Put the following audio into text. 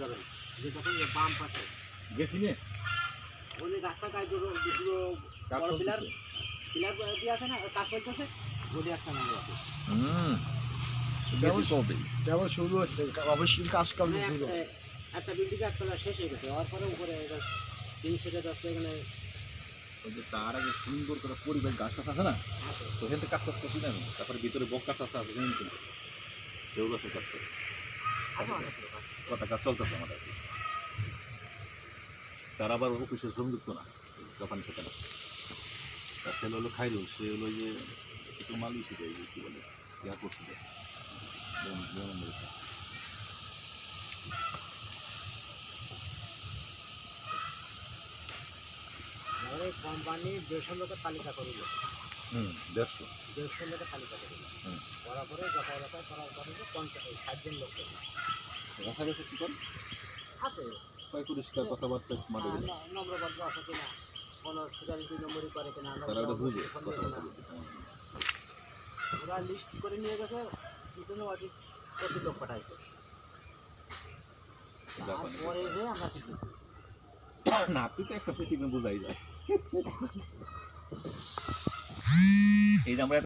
যাবেন যে তখন বাম পাশে গেছি নে ওই রাস্তাটায় দুটো বড় পিলার দিয়ে আছে না কাজ চলতেছে ওই রাস্তা নামে আছে কেবল শুরু হচ্ছে অবশ্যই কাজ কাম শুরু একটা বিল্ডিং একতলা শেষ হয়ে গেছে হওয়ার পরে উপরে তিন সেটের রাস্তা এখানে ওই যে তার আগে সুন্দর করে পরিবেশ গাছ টাছ আছে না তো ওখান থেকে কাজ করছি না আমি তারপরে ভিতরে বক গাছ আছে কিন্তু কেউ গাছের কাজ করে কত কাজ চলতেছে আমার কাছে তার আবার অফিসে শ্রমযুক্ত না জাপানি সেটা না তার ছেলে হলো খাইরুল সে হলো যে একটু মালয়েশিয়া যায় কী বলে ইয়া করছিল কোম্পানি 150 লোকের তালিকা করিল 150 লোকের তালিকা করিল করার পরে যাতায়াত করার পরে 50-60 জন লোক কাছাকাছি কী করে আছে পরিষ্কার কথাবার্তা নম্রভদ্র আছে কিনা কোনো সিকিউরিটি নম্বরই করে কিনা তারা ওটা বুঝে ওরা লিস্ট করে নিয়ে গেছে পিছনে প্রতি লোক পাঠাইছে পরে যে আমরা শিখেছি না তুই তো এক্সারসাইজ ঠিক বোঝাই যায় এই যে আমরা